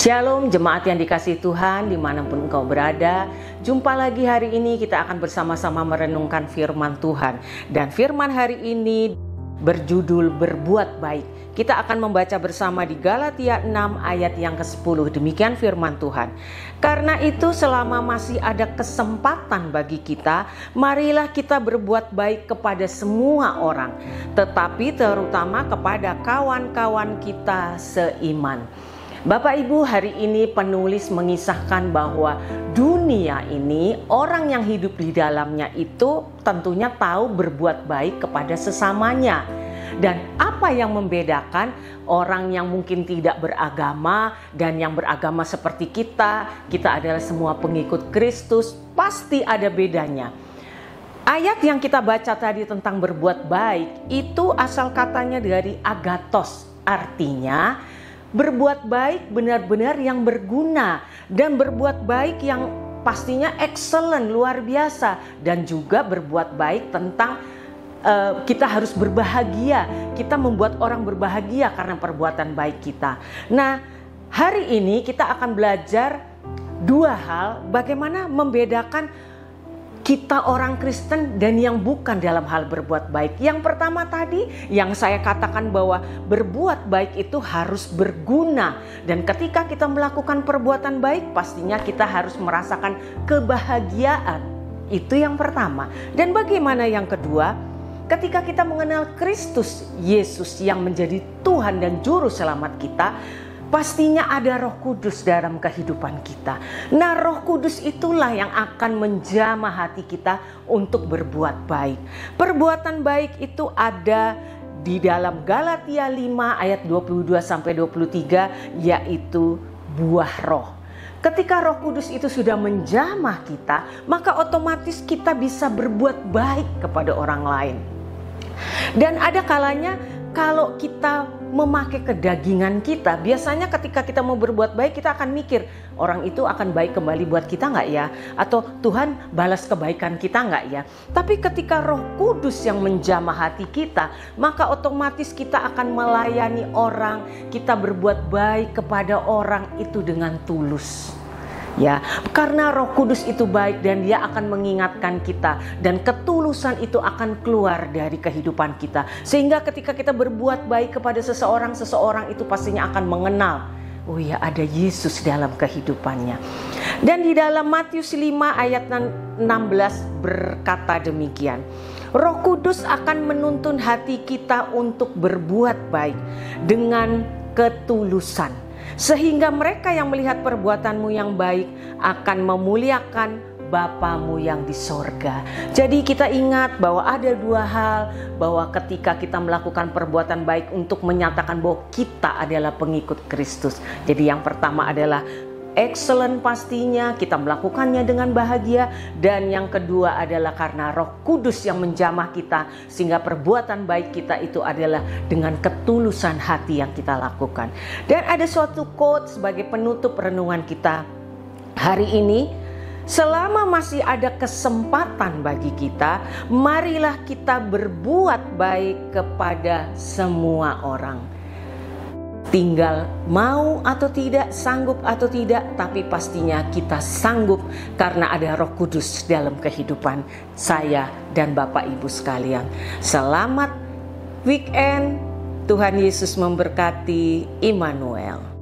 Shalom jemaat yang dikasihi Tuhan dimanapun engkau berada. Jumpa lagi hari ini, kita akan bersama-sama merenungkan firman Tuhan. Dan firman hari ini berjudul berbuat baik. Kita akan membaca bersama di Galatia 6 ayat yang ke-10. Demikian firman Tuhan. Karena itu selama masih ada kesempatan bagi kita, marilah kita berbuat baik kepada semua orang, tetapi terutama kepada kawan-kawan kita seiman. Bapak Ibu, hari ini penulis mengisahkan bahwa dunia ini, orang yang hidup di dalamnya itu tentunya tahu berbuat baik kepada sesamanya. Dan apa yang membedakan orang yang mungkin tidak beragama dan yang beragama seperti kita adalah semua pengikut Kristus, pasti ada bedanya. Ayat yang kita baca tadi tentang berbuat baik itu asal katanya dari agathos, artinya berbuat baik benar-benar yang berguna dan berbuat baik yang pastinya excellent, luar biasa, dan juga berbuat baik tentang kita harus berbahagia, kita membuat orang berbahagia karena perbuatan baik kita. Nah, hari ini kita akan belajar dua hal bagaimana membedakan kita orang Kristen dan yang bukan dalam hal berbuat baik. Yang pertama tadi yang saya katakan bahwa berbuat baik itu harus berguna. Dan ketika kita melakukan perbuatan baik pastinya kita harus merasakan kebahagiaan. Itu yang pertama. Dan bagaimana yang kedua? Ketika kita mengenal Kristus Yesus yang menjadi Tuhan dan Juru Selamat kita, pastinya ada Roh Kudus dalam kehidupan kita. Nah, Roh Kudus itulah yang akan menjamah hati kita untuk berbuat baik. Perbuatan baik itu ada di dalam Galatia 5 ayat 22-23, yaitu buah roh. Ketika Roh Kudus itu sudah menjamah kita, maka otomatis kita bisa berbuat baik kepada orang lain. Dan ada kalanya kalau kita memakai kedagingan kita, biasanya ketika kita mau berbuat baik kita akan mikir, orang itu akan baik kembali buat kita nggak ya? Atau Tuhan balas kebaikan kita nggak ya? Tapi ketika Roh Kudus yang menjamah hati kita, maka otomatis kita akan melayani orang, kita berbuat baik kepada orang itu dengan tulus. Ya, karena Roh Kudus itu baik dan Dia akan mengingatkan kita, dan ketulusan itu akan keluar dari kehidupan kita. Sehingga ketika kita berbuat baik kepada seseorang itu pastinya akan mengenal, oh ya, ada Yesus dalam kehidupannya. Dan di dalam Matius 5 ayat 16 berkata demikian, Roh Kudus akan menuntun hati kita untuk berbuat baik dengan ketulusan, sehingga mereka yang melihat perbuatanmu yang baik akan memuliakan Bapamu yang di sorga. Jadi kita ingat bahwa ada dua hal, bahwa ketika kita melakukan perbuatan baik untuk menyatakan bahwa kita adalah pengikut Kristus. Jadi yang pertama adalah excellent, pastinya kita melakukannya dengan bahagia. Dan yang kedua adalah karena Roh Kudus yang menjamah kita, sehingga perbuatan baik kita itu adalah dengan ketulusan hati yang kita lakukan. Dan ada suatu quote sebagai penutup renungan kita hari ini. Selama masih ada kesempatan bagi kita, marilah kita berbuat baik kepada semua orang. Tinggal mau atau tidak, sanggup atau tidak, tapi pastinya kita sanggup karena ada Roh Kudus dalam kehidupan saya dan Bapak Ibu sekalian. Selamat weekend, Tuhan Yesus memberkati. Immanuel.